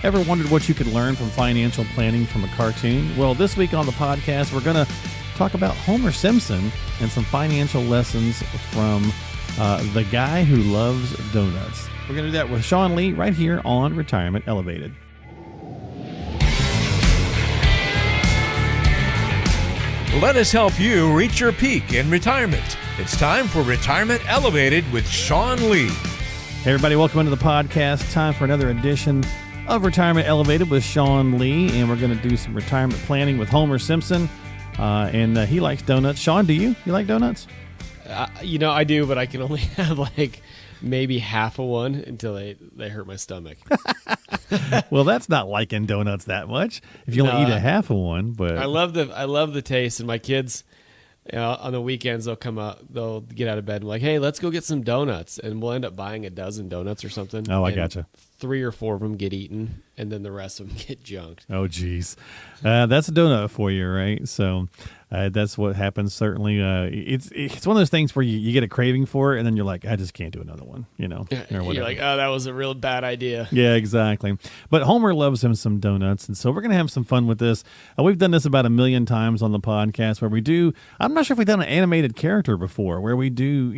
Ever wondered what you could learn from financial planning from a cartoon? Well, this week on the podcast, we're going to talk about Homer Simpson and some financial lessons from the guy who loves donuts. We're going to do that with Sean Lee right here on Retirement Elevated. Let us help you reach your peak in retirement. It's time for Retirement Elevated with Sean Lee. Hey everybody, welcome into the podcast. Time for another edition of Retirement Elevated with Sean Lee, and we're going to do some retirement planning with Homer Simpson, and he likes donuts. Sean, do you? You like donuts? I do, but I can only have like maybe half of one until they hurt my stomach. Well, that's not liking donuts that much if you only eat a half of one. But I love the taste, and my kids, on the weekends they'll get out of bed and be like, hey, let's go get some donuts, and we'll end up buying a dozen donuts or something. Oh, I gotcha. 3 or 4 of them get eaten, and then the rest of them get junked. Oh, geez. That's a donut for you, right? So that's what happens, certainly. It's one of those things where you get a craving for it, and then you're like, I just can't do another one, or whatever. You're like, oh, that was a real bad idea. Yeah, exactly. But Homer loves him some donuts, and so we're going to have some fun with this. We've done this about 1 million times on the podcast where we do, I'm not sure if we've done an animated character before, where we do,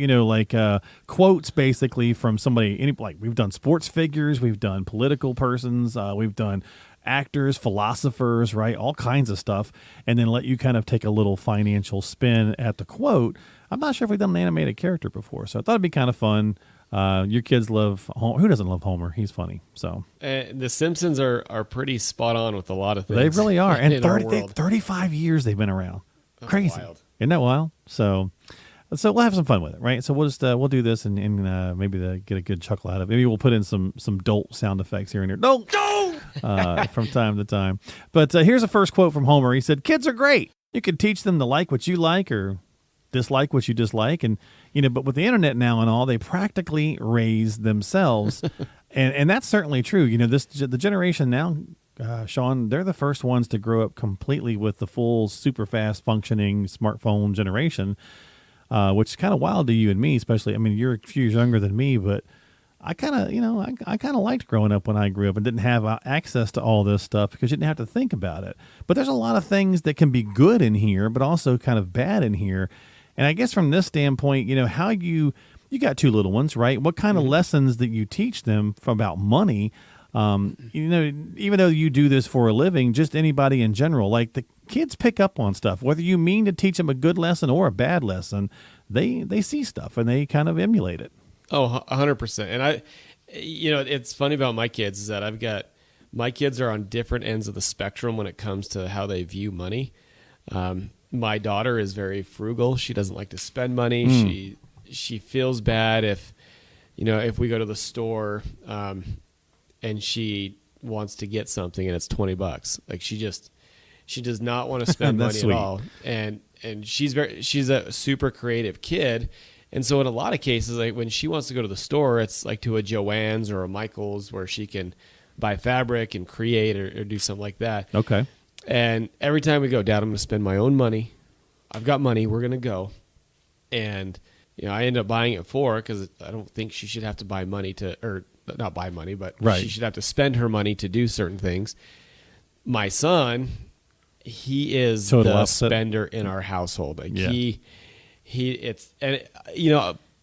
quotes basically from somebody, we've done sports figures, we've done political persons, we've done actors, philosophers, right? All kinds of stuff. And then let you kind of take a little financial spin at the quote. I'm not sure if we've done an animated character before, so I thought it'd be kind of fun. Your kids love Homer. Who doesn't love Homer? He's funny. So the Simpsons are pretty spot on with a lot of things. They really are. And 35 years they've been around. That's crazy. Wild. Isn't that wild? So we'll have some fun with it, right? So we'll do this and maybe get a good chuckle out of it. Maybe we'll put in some dolt sound effects here and there. Dolt! From time to time. But here's the first quote from Homer. He said, "Kids are great. You can teach them to like what you like or dislike what you dislike. And, but with the internet now and all, they practically raise themselves." and that's certainly true. The generation now, Sean, they're the first ones to grow up completely with the full, super fast functioning smartphone generation. Which is kind of wild to you and me, especially. I mean, you're a few years younger than me, but I kind of, I kind of liked growing up when I grew up and didn't have access to all this stuff because you didn't have to think about it. But there's a lot of things that can be good in here, but also kind of bad in here. And I guess from this standpoint, how you got 2 little ones, right? What kind of lessons that you teach them about money? Even though you do this for a living, just anybody in general, like the kids pick up on stuff, whether you mean to teach them a good lesson or a bad lesson, they see stuff and they kind of emulate it. Oh, 100%. And it's funny about my kids is that my kids are on different ends of the spectrum when it comes to how they view money. My daughter is very frugal. She doesn't like to spend money. She feels bad if we go to the store, and she wants to get something and it's $20. Like she does not want to spend money sweet. At all. And she's a super creative kid. And so in a lot of cases, like when she wants to go to the store, it's like to a Joann's or a Michael's where she can buy fabric and create or do something like that. Okay. And every time we go, Dad, I'm going to spend my own money. I've got money. We're going to go. And, I end up buying it for her because I don't think she should have to buy money or not buy money, but right. She should have to spend her money to do certain things. My son, he is Total the opposite. Spender in our household. Like yeah.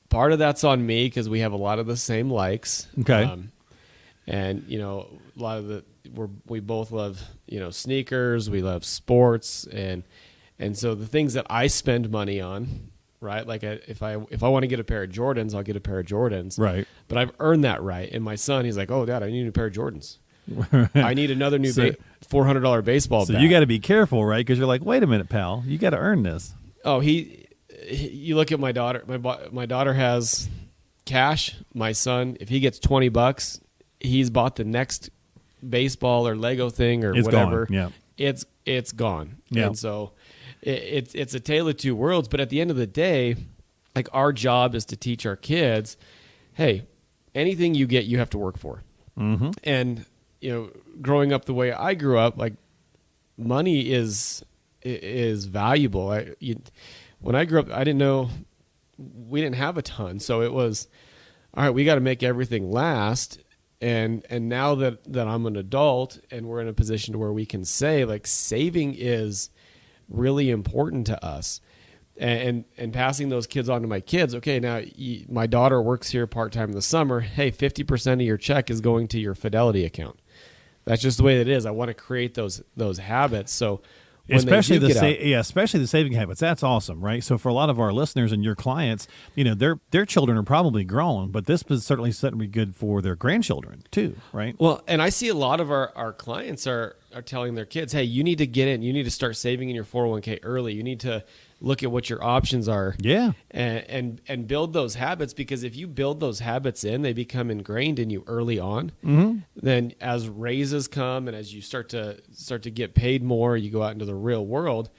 Part of that's on me because we have a lot of the same likes. Okay. And a lot of we both love, sneakers, we love sports and so the things that I spend money on, right? Like if I want to get a pair of Jordans, I'll get a pair of Jordans. Right. But I've earned that right. And my son, he's like, "Oh, Dad, I need a pair of Jordans. I need another new $400 baseball bat." So you got to be careful, right? Because you're like, wait a minute, pal, you got to earn this. Oh, you look at my daughter. My daughter has cash. My son, if he gets $20, he's bought the next baseball or Lego thing or whatever. Gone. Yeah. It's gone. Yeah. And so it's a tale of two worlds. But at the end of the day, like our job is to teach our kids, hey, anything you get, you have to work for. Mm-hmm. And growing up the way I grew up, like money is valuable. When I grew up, I didn't know, we didn't have a ton. So it was, all right, we got to make everything last. And now that I'm an adult and we're in a position to where we can save, like saving is really important to us. And passing those kids on to my kids. Okay, now my daughter works here part-time in the summer. Hey, 50% of your check is going to your Fidelity account. That's just the way it is. I want to create those habits. So when especially they especially the saving habits. That's awesome, right? So for a lot of our listeners and your clients, their children are probably grown, but this is certainly good for their grandchildren too, right? Well, and I see a lot of our clients are telling their kids, hey, you need to get in. You need to start saving in your 401k early. You need to look at what your options are. Yeah. And build those habits, because if you build those habits in, they become ingrained in you early on. Mm-hmm. Then as raises come and as you start to get paid more, you go out into the real world,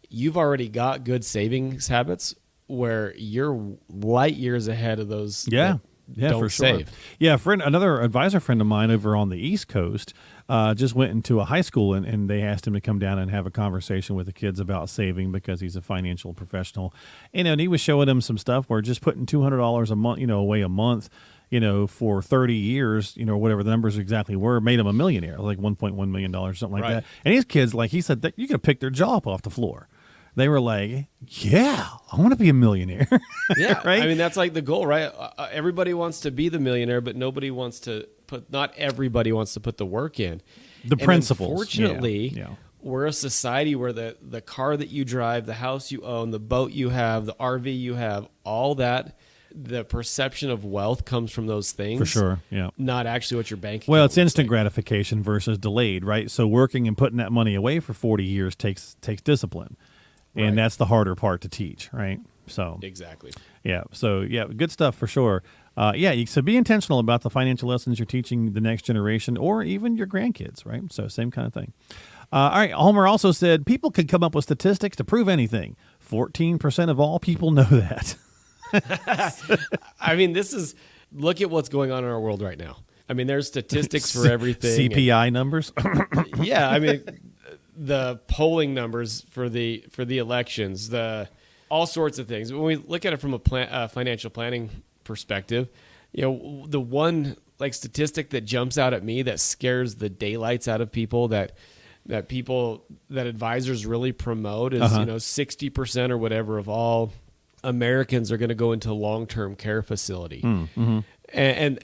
you've already got good savings habits where you're light years ahead of those. Yeah. Don't for sure. save. Yeah, another advisor friend of mine over on the East Coast just went into a high school and they asked him to come down and have a conversation with the kids about saving because he's a financial professional. And he was showing them some stuff where just putting $200 a month, away a month, for 30 years, whatever the numbers exactly were, made him a millionaire, like $1.1 million, something like that. And his kids, like he said, that you could pick their jaw up off the floor. They were like, yeah, I want to be a millionaire. Yeah. Right. I mean, that's like the goal, right? Everybody wants to be the millionaire, but not everybody wants to put the work in. The principles. Unfortunately, we're a society where the car that you drive, the house you own, the boat you have, the RV you have, all that, the perception of wealth comes from those things. For sure, yeah. Not actually what your bank account Well, it's instant like. gratification versus delayed, right? So working and putting that money away for 40 years takes discipline. And Right. that's the harder part to teach, right? So Exactly. yeah, good stuff for sure. So be intentional about the financial lessons you're teaching the next generation or even your grandkids, right? So same kind of thing. All right, Homer also said people could come up with statistics to prove anything. 14% of all people know that. I mean, look at what's going on in our world right now. I mean, there's statistics for everything. CPI numbers. Yeah, I mean, the polling numbers for the elections, all sorts of things. When we look at it from a financial planning perspective, the one statistic that jumps out at me that scares the daylights out of people that advisors really promote is 60% or whatever of all Americans are going to go into long-term care facility, and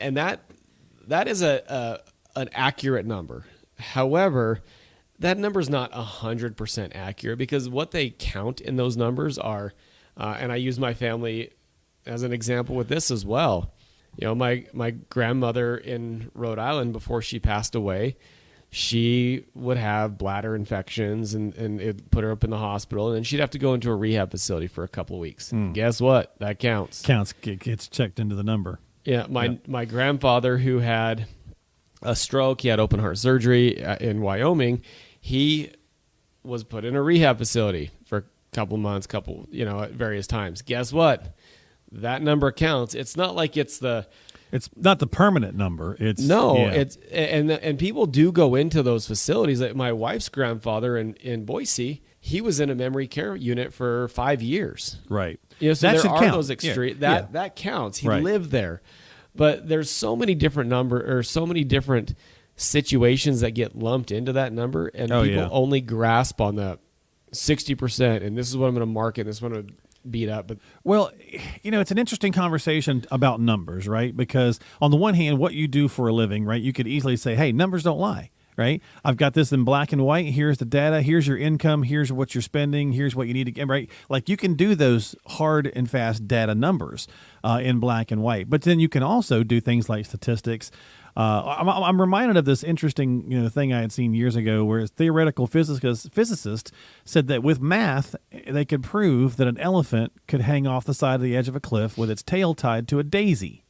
that is an accurate number. However, that number is not 100% accurate because what they count in those numbers are, and I use my family as an example with this as well. My grandmother in Rhode Island, before she passed away, she would have bladder infections and it put her up in the hospital, and then she'd have to go into a rehab facility for a couple of weeks. Guess what? That counts. Gets checked into the number. Yeah, my grandfather, who had a stroke, he had open heart surgery in Wyoming. He was put in a rehab facility for a couple months, at various times. Guess what? That number counts. It's not like it's not the permanent number. It's and people do go into those facilities. Like my wife's grandfather in Boise, he was in a memory care unit for 5 years. Right. So that there should are count. those extreme that counts. He Right. lived there, but there's so many different so many different situations that get lumped into that number, and people only grasp on the 60%. And this is what I'm going to market. This is what I'm going to beat up. But well, it's an interesting conversation about numbers, right? Because on the one hand, what you do for a living, right? You could easily say, hey, numbers don't lie. Right? I've got this in black and white. Here's the data. Here's your income. Here's what you're spending. Here's what you need to get, right? Like you can do those hard and fast data numbers in black and white. But then you can also do things like statistics. I'm reminded of this interesting thing I had seen years ago where a theoretical physicist said that with math, they could prove that an elephant could hang off the side of the edge of a cliff with its tail tied to a daisy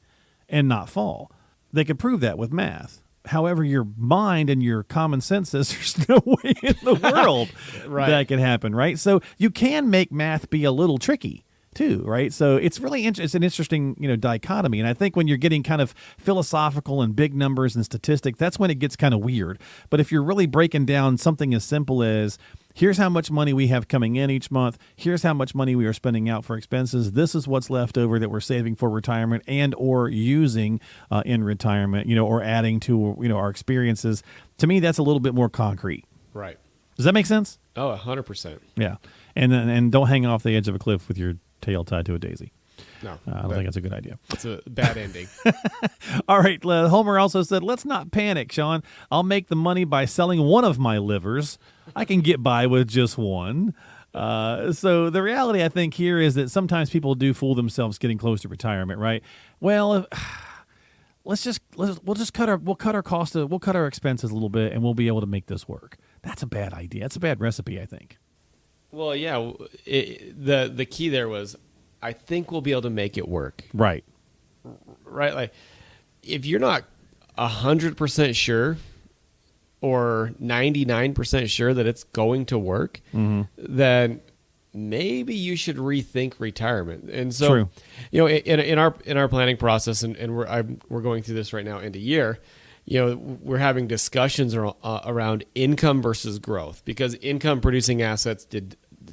and not fall. They could prove that with math. However, your mind and your common sense says there's no way in the world Right. that can happen, right? So you can make math be a little tricky. too, right? So it's really it's an interesting, dichotomy. And I think when you're getting kind of philosophical and big numbers and statistics, that's when it gets kind of weird. But if you're really breaking down something as simple as, here's how much money we have coming in each month, here's how much money we are spending out for expenses, this is what's left over that we're saving for retirement and or using in retirement, or adding to, our experiences. To me, that's a little bit more concrete. Right. Does that make sense? Oh, 100%. Yeah. And don't hang off the edge of a cliff with your tail tied to a daisy. No. I don't think that's a good idea. It's a bad ending. All right. Homer also said, let's not panic, Sean. I'll make the money by selling one of my livers. I can get by with just one. So the reality, I think, here is that sometimes people do fool themselves getting close to retirement, right? Well, we'll cut our cost, we'll cut our expenses a little bit, and we'll be able to make this work. That's a bad idea. That's a bad recipe, I think. Well, yeah. The key there was, I think we'll be able to make it work. Right. Right. Like, if you're not 100% sure or 99% sure that it's going to work, then maybe you should rethink retirement. And so, True. In our planning process, and we're going through this right now end of year. We're having discussions around income versus growth, because income producing assets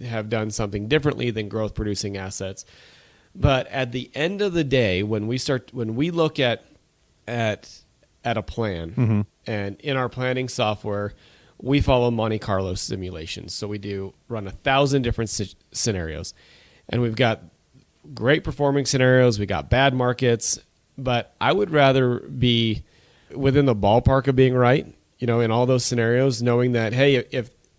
have done something differently than growth producing assets. But at the end of the day, when we look at a plan, and in our planning software, we follow Monte Carlo simulations. So we run 1,000 different scenarios, and we've got great performing scenarios. We got bad markets, but I would rather be within the ballpark of being right, in all those scenarios, knowing that, hey,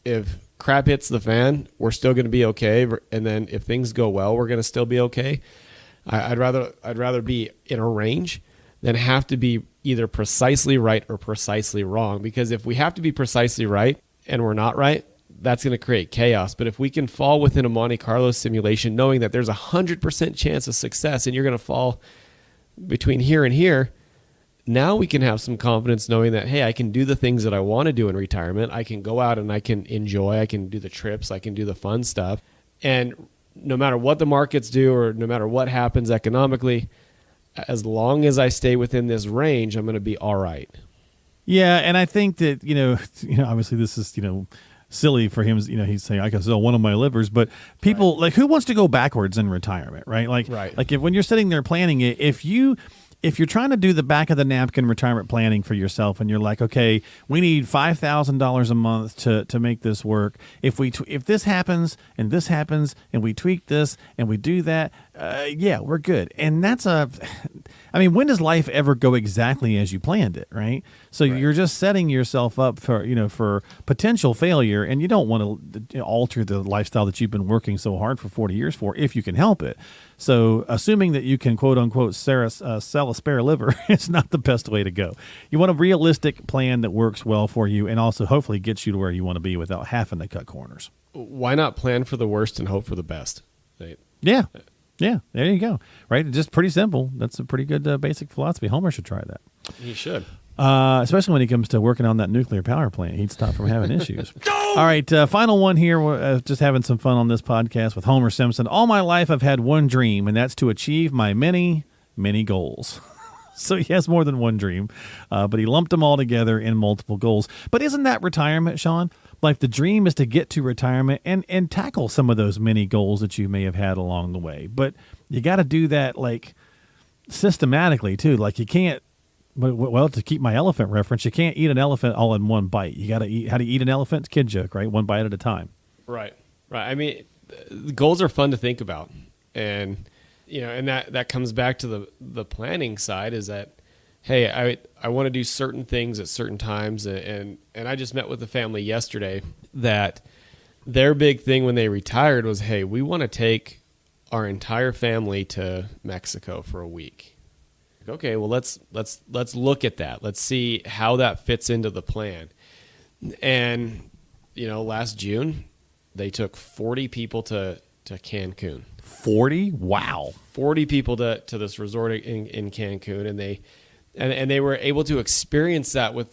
if crap hits the fan, we're still going to be okay. And then if things go well, we're going to still be okay. I'd rather be in a range than have to be either precisely right or precisely wrong. Because if we have to be precisely right and we're not right, that's going to create chaos. But if we can fall within a Monte Carlo simulation, knowing that there's 100% chance of success and you're going to fall between here and here, now we can have some confidence knowing that, hey, I can do the things that I want to do in retirement. I can go out and I can enjoy. I can do the trips. I can do the fun stuff. And no matter what the markets do or no matter what happens economically, as long as I stay within this range, I'm going to be all right. Yeah, and I think that, obviously this is, silly for him. He's saying, I can sell one of my livers, but people, Right. like, who wants to go backwards in retirement, right? Like, Right. like when you're sitting there planning it, if you're trying to do the back of the napkin retirement planning for yourself, and you're like, okay, we need $5,000 a month to make this work. If this happens and this happens and we tweak this and we do that, yeah, we're good. And when does life ever go exactly as you planned it, right? So Right. you're just setting yourself up for potential failure, and you don't want to alter the lifestyle that you've been working so hard for 40 years for, if you can help it. So assuming that you can, quote unquote, sell a spare liver is not the best way to go. You want a realistic plan that works well for you and also hopefully gets you to where you want to be without having to cut corners. Why not plan for the worst and hope for the best? Right? Yeah. Yeah. There you go. Right. Just pretty simple. That's a pretty good basic philosophy. Homer should try that. He should. Especially when he comes to working on that nuclear power plant. He'd stop from having issues. All right, final one here. We're just having some fun on this podcast with Homer Simpson. All my life I've had one dream, and that's to achieve my many, many goals. So he has more than one dream, but he lumped them all together in multiple goals. But isn't that retirement, Sean? Like, the dream is to get to retirement and tackle some of those many goals that you may have had along the way. But you got to do that, like, systematically, too. Like, you can't, well, to keep my elephant reference, you can't eat an elephant all in one bite. You got to eat, how to eat an elephant? It's a kid joke, right? One bite at a time. Right. I mean, the goals are fun to think about. And, and that comes back to the planning side, is that, hey, I want to do certain things at certain times. And I just met with a family yesterday that their big thing when they retired was, hey, we want to take our entire family to Mexico for a week. Okay, well, let's look at that. Let's see how that fits into the plan. And, last June, they took 40 people to Cancun. 40? Wow. 40 people to this resort in Cancun, and they were able to experience that with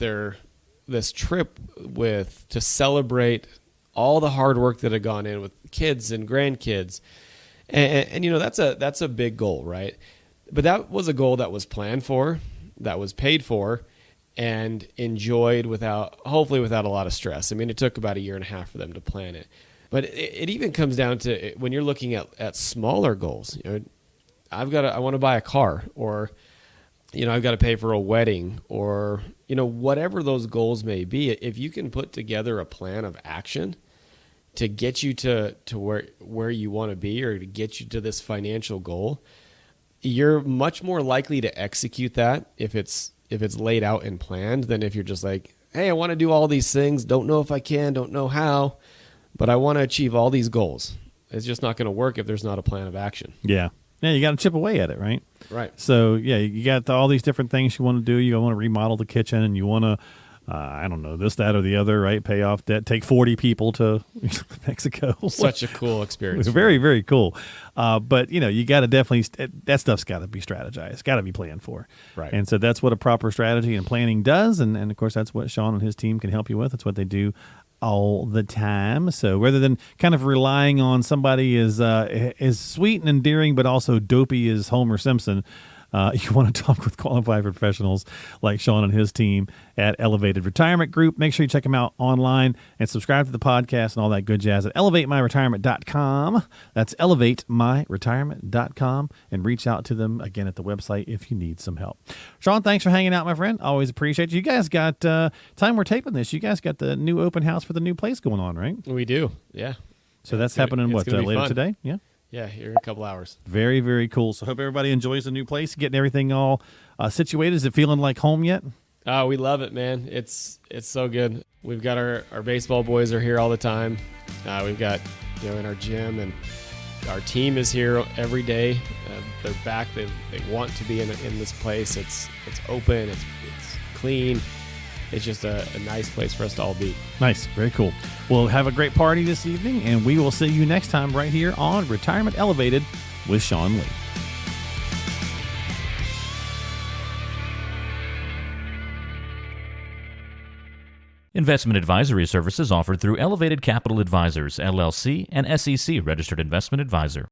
this trip to celebrate all the hard work that had gone in with kids and grandkids. And that's a big goal, right? But that was a goal that was planned for, that was paid for, and enjoyed hopefully without a lot of stress. I mean, it took about 1.5 years for them to plan it. But it even comes down to when you're looking at smaller goals. I want to buy a car, or I've got to pay for a wedding, or whatever those goals may be. If you can put together a plan of action to get you to where you want to be, or to get you to this financial goal, you're much more likely to execute that if it's laid out and planned, than if you're just like, hey, I want to do all these things, don't know if I can, don't know how, but I want to achieve all these goals. It's just not going to work if there's not a plan of action. Yeah, you got to chip away at it, right? Right. So, you got all these different things you want to do. You want to remodel the kitchen, and you want to, I don't know, this, that, or the other, right? Pay off debt, take 40 people to Mexico. Such a cool experience. Very, very cool. But, you got to definitely, that stuff's got to be strategized, got to be planned for. Right. And so that's what a proper strategy and planning does. And of course, that's what Sean and his team can help you with. That's what they do all the time. So rather than kind of relying on somebody as sweet and endearing but also dopey as Homer Simpson, you want to talk with qualified professionals like Sean and his team at Elevated Retirement Group. Make sure you check them out online and subscribe to the podcast and all that good jazz at elevatemyretirement.com. That's elevatemyretirement.com, and reach out to them again at the website if you need some help. Sean, thanks for hanging out, my friend. Always appreciate you. You guys got, time we're taping this, you guys got the new open house for the new place going on, right? We do, yeah. So that's happening, later fun. today? Yeah. Yeah, here in a couple hours. Very, very cool. So hope everybody enjoys the new place, getting everything all situated. Is it feeling like home yet? Oh, we love it, man. It's so good. We've got our baseball boys are here all the time. We've got, in our gym, and our team is here every day. They're back. They want to be in this place. It's open. It's clean. It's just a nice place for us to all be. Nice. Very cool. Well, have a great party this evening, and we will see you next time right here on Retirement Elevated with Sean Lee. Investment advisory services offered through Elevated Capital Advisors, LLC, and SEC Registered Investment Advisor.